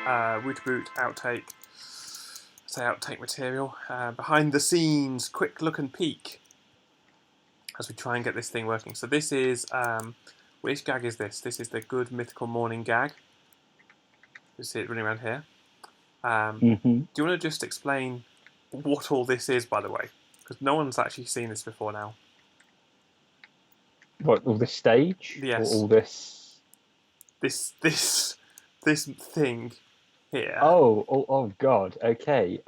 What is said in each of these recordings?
Wootaboot outtake. Say outtake material. Behind the scenes, quick look and peek as we try and get this thing working. So this is which gag is this? This is the good mythical morning gag. You see it running around here. Do you want to just explain what all this is, by the way? Because no one's actually seen this before now. What, all this stage? Yes. Or all this... This thing here. Oh, God. Okay.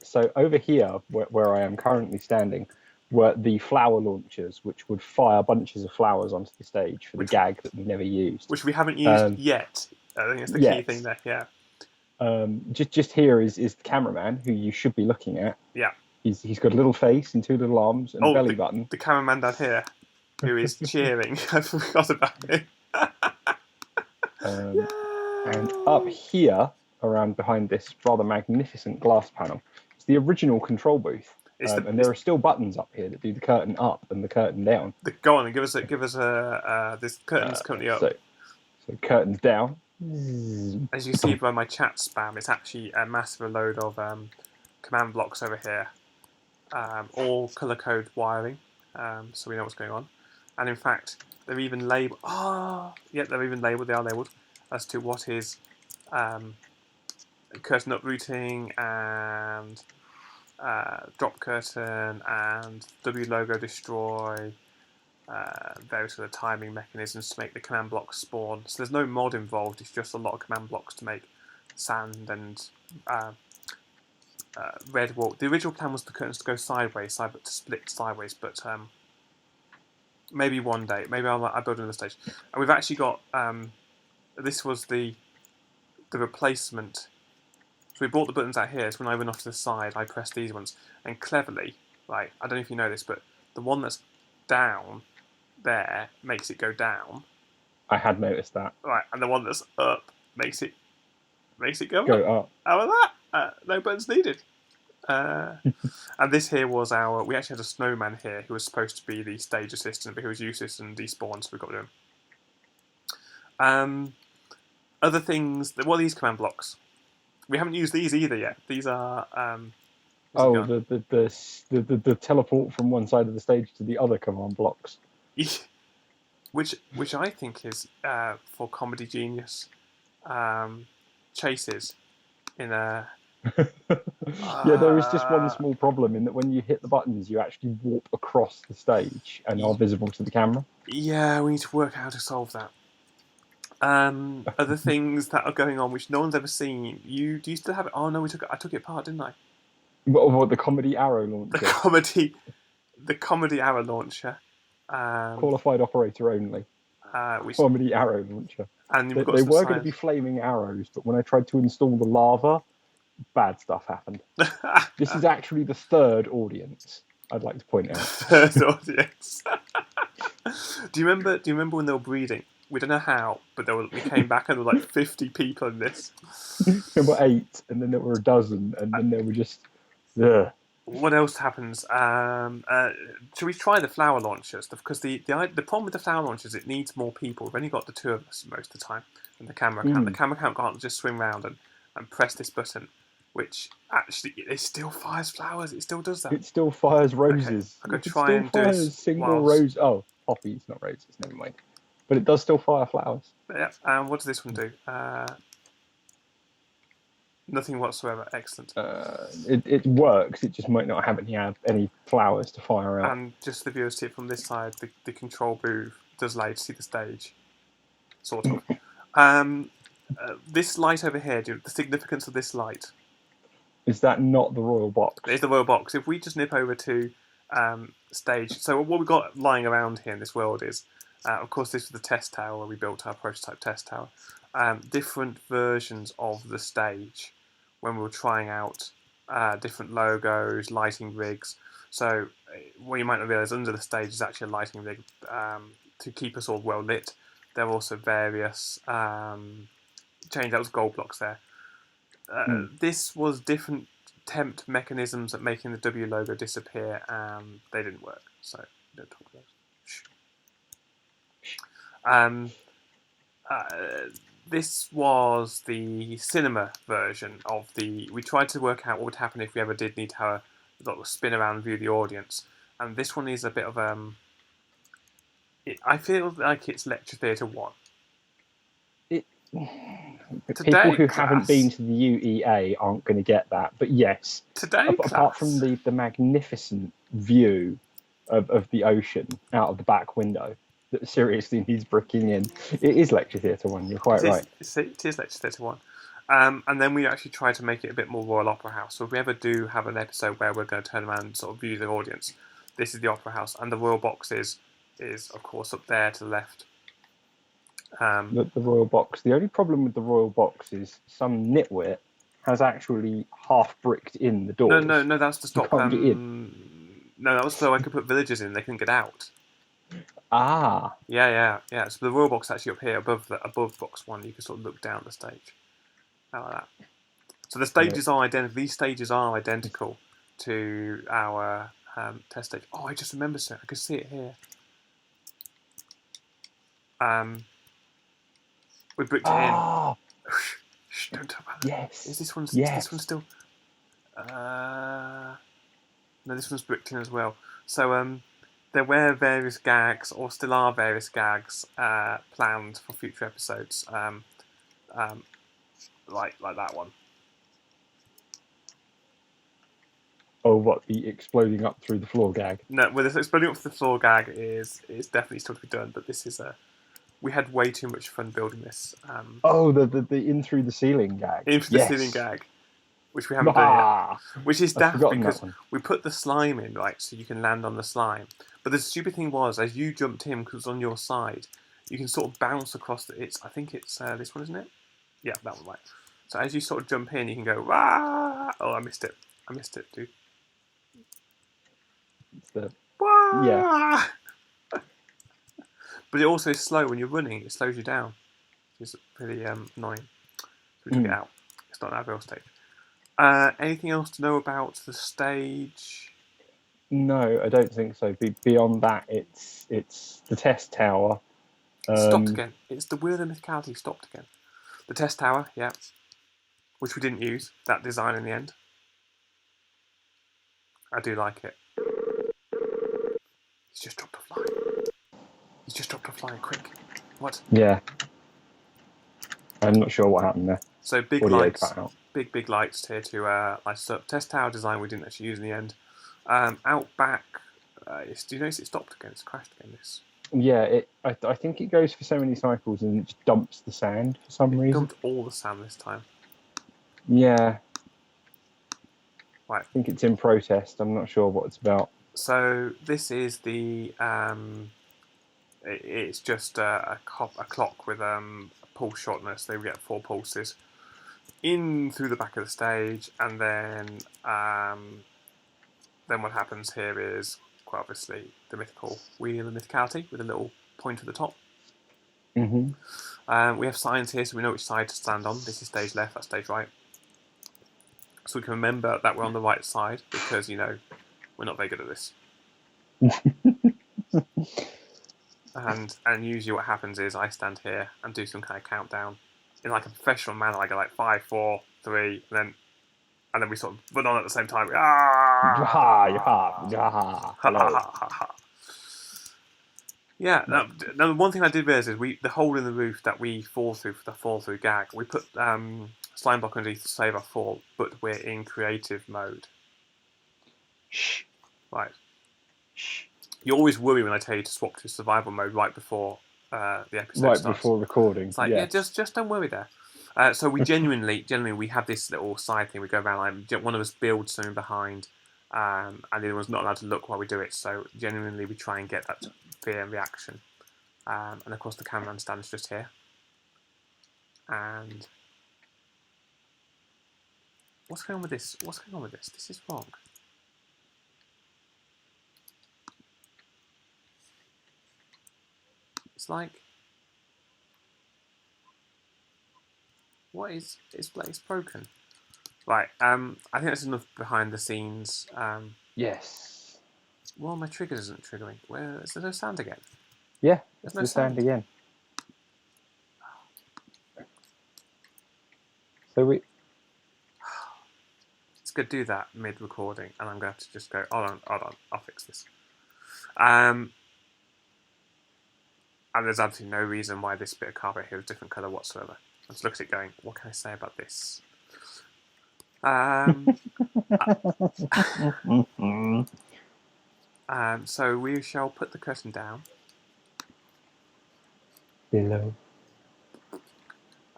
So over here, where I am currently standing, were the flower launchers, which would fire bunches of flowers onto the stage for the gag that we never used. Which we haven't used yet. I think it's the key thing there, yeah. Just here is the cameraman, who you should be looking at. Yeah. He's got a little face and two little arms and a belly button. The cameraman down here, who is cheering. I forgot about him. And up here, around behind this rather magnificent glass panel, is the original control booth. And there are still buttons up here that do the curtain up and the curtain down. Go on and give us a this curtain's currently up. So curtains down. As you see by my chat spam, it's actually a massive load of command blocks over here, all color code wiring, so we know what's going on. And in fact, they're even labeled. They're even labeled. They are labeled as to what is curtain uprooting and drop curtain and W logo destroy. Various other timing mechanisms to make the command blocks spawn. So there's no mod involved, it's just a lot of command blocks to make sand and red wall. The original plan was the curtains to go sideways, to split sideways, but maybe one day, maybe I'll build another stage. And we've actually got, this was the replacement. So we brought the buttons out here, so when I went off to the side, I pressed these ones. And cleverly, I don't know if you know this, but the one that's down there makes it go down. I had noticed that. Right, and the one that's up makes it go up. How about that? No buttons needed. And this here was we actually had a snowman here who was supposed to be the stage assistant, but he was useless and despawned, so we got rid of him. Other things, what are these command blocks? We haven't used these either yet. These are the teleport from one side of the stage to the other command blocks. Which I think is for comedy genius chases in a. There is just one small problem in that when you hit the buttons, you actually warp across the stage and are visible to the camera. Yeah, we need to work out how to solve that. Other things that are going on which no one's ever seen. Do you still have it? Oh no, I took it apart, didn't I? What the comedy arrow launcher? The comedy arrow launcher. Qualified operator only. Comedy arrow launcher. And they were going to be flaming arrows, but when I tried to install the lava, bad stuff happened. This is actually the third audience, I'd like to point out. Third audience. Do you remember when they were breeding? We don't know how, but we came back and there were like 50 people in this. There were 8, and then there were a dozen, and then there were just... Ugh. What else happens? Should we try the flower launchers? Because the problem with the flower launchers, it needs more people. We've only got the 2 of us most of the time, and the camera count. The camera count can't just swing round and press this button, which actually it still fires flowers. It still does that. It still fires roses. Okay. I'm going to try and do this single rose. Oh, poppies, not roses. Never mind. But it does still fire flowers. Yeah. And what does this one do? Nothing whatsoever. Excellent. It works. It just might not have any flowers to fire out. And just the viewers see it from this side, the control booth does allow you to see the stage, sort of. This light over here, the significance of this light. Is that not the royal box? It's the royal box. If we just nip over to stage, so what we've got lying around here in this world is, of course, this is the test tower where we built our prototype test tower. Different versions of the stage when we were trying out different logos, lighting rigs. So what you might not realise, under the stage is actually a lighting rig to keep us all well lit. There are also various change. That was gold blocks there. This was different attempt mechanisms at making the W logo disappear, and they didn't work. So don't talk about it. this was the cinema version of the. We tried to work out what would happen if we ever did need to have a little spin around and view the audience. And this one is a bit of I feel like it's lecture theatre 1. People who Class. haven't been to the UEA aren't going to get that. But yes, apart from the magnificent view of the ocean out of the back window that seriously needs bricking in, it is lecture theatre 1. You're quite right. It is lecture theatre 1. And then we actually try to make it a bit more Royal Opera House. So if we ever do have an episode where we're going to turn around and sort of view the audience, this is the Opera House, and the Royal Box is of course up there to the left. The Royal Box. The only problem with the Royal Box is some nitwit has actually half bricked in the doors. No, that's to stop. You can't get in. No, that was so I could put villagers in. They couldn't get out. Ah. Yeah. So the Royal Box is actually up here above Box 1. You can sort of look down the stage. Like that. So the stages are identical. These stages are identical to our test stage. Oh, I just remembered something. I could see it here. We bricked it in. Shh, don't talk about that. Yes. Is this one? Yes. This one still? No, this one's bricked in as well. So there were various gags, or still are various gags, planned for future episodes. Like that one. Oh, what, the exploding up through the floor gag? No, well, this exploding up through the floor gag is definitely still to be done, but this is we had way too much fun building this. The in through the ceiling gag. In through the ceiling gag, which we haven't done yet. Which is daft because we put the slime in, right, so you can land on the slime. But the stupid thing was, as you jumped in, because it's on your side, you can sort of bounce across I think it's this one, isn't it? Yeah, that one, right. So as you sort of jump in, you can go, Wah! Oh, I missed it, dude. Yeah. But it also is slow when you're running. It slows you down. It's pretty annoying. So we took it out. It's not that real stage. Anything else to know about the stage? No, I don't think so. Beyond that, it's the test tower. Stopped again. It's the Wheel of the Mythicality stopped again. The test tower, yeah. Which we didn't use. That design in the end. I do like it. He's just dropped a fly, quick. What? Yeah. I'm not sure what happened there. So big lights, big lights here to light up. Test tower design we didn't actually use in the end. Out back, do you notice it stopped again? It's crashed again. This. Yeah, I think it goes for so many cycles and it just dumps the sand for some reason. Dumped all the sand this time. Yeah. Right. I think it's in protest. I'm not sure what it's about. So this is the it's just a clock with a pulse shortness. They get 4 pulses in through the back of the stage, and then what happens here is quite obviously the mythical Wheel of Mythicality with a little point at the top. Mm-hmm. We have signs here, so we know which side to stand on. This is stage left, that's stage right. So we can remember that we're on the right side because, you know, we're not very good at this. And usually what happens is I stand here and do some kind of countdown in like a professional manner. I go like 5, 4, 3, and then we sort of run on at the same time. Yeah. Now, one thing I did realise is the hole in the roof that we fall through for the fall through gag. We put slime block underneath to save our fall, but we're in creative mode. Shh. Right. Shh. You always worry when I tell you to swap to survival mode right before the episode starts. Right before recording. It's like, yeah, just don't worry there. So we generally we have this little side thing. We go around, like, one of us builds something behind, and the other one's not allowed to look while we do it. So genuinely we try and get that fear and reaction. And of course the cameraman stands just here. And what's going on with this? This is wrong. It's like, what is? It's broken. Right. I think that's enough behind the scenes. Yes. Well, my trigger isn't triggering. Where is there no sound again? Yeah, There's no sound again. So we. It's going to do that mid-recording, and I'm going to have to just go, hold on, I'll fix this. And there's absolutely no reason why this bit of carpet here is a different colour whatsoever. I just look at it going, what can I say about this? So we shall put the curtain down. Below.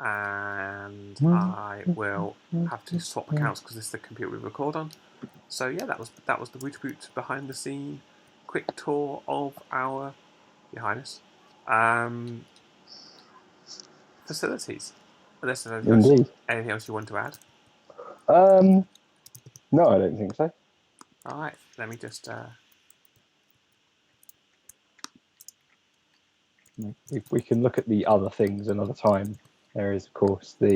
And I will have to swap accounts because this is the computer we record on. So yeah, that was the Wootaboots behind the scene quick tour of our, Your Highness, facilities. Unless there's anything else you want to add? No, I don't think so. All right, let me just. We can look at the other things another time. There is, of course, well,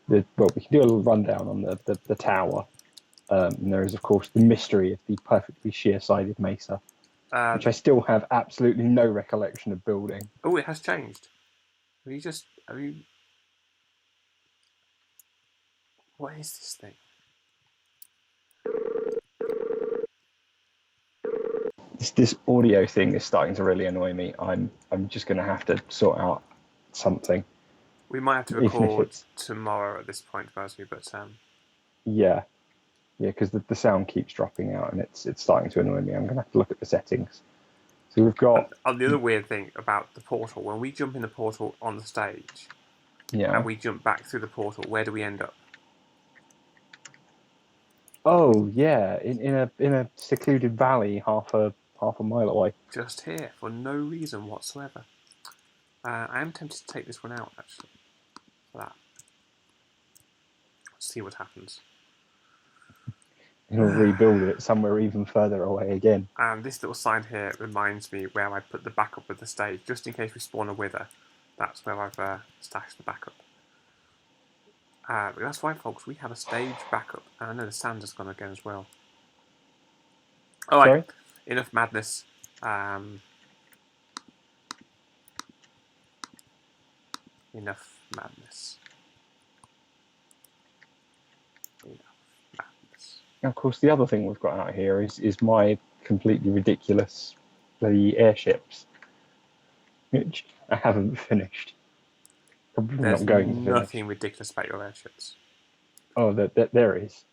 we can do a little rundown on the tower. And there is, of course, the mystery of the perfectly sheer-sided mesa, which I still have absolutely no recollection of building. Oh, it has changed. Have you? What is this thing? This audio thing is starting to really annoy me. I'm just going to have to sort out something. We might have to record tomorrow at this point, mostly, but yeah, because the sound keeps dropping out and it's starting to annoy me. I'm going to have to look at the settings. So we've got. The other weird thing about the portal, when we jump in the portal on the stage, and we jump back through the portal, where do we end up? Oh yeah, in a secluded valley, half a mile away. Just here for no reason whatsoever. I am tempted to take this one out actually. For that, let's see what happens. And we'll rebuild it somewhere even further away again. And this little sign here reminds me where I put the backup of the stage, just in case we spawn a wither. That's where I've stashed the backup. But that's right, folks. We have a stage backup, and I know the sand has gone again as well. All right, enough madness. Enough madness. Of course, the other thing we've got out here is my completely ridiculous bloody airships, which I haven't finished. Probably There's not going to finish. nothing ridiculous about your airships. Oh, there is.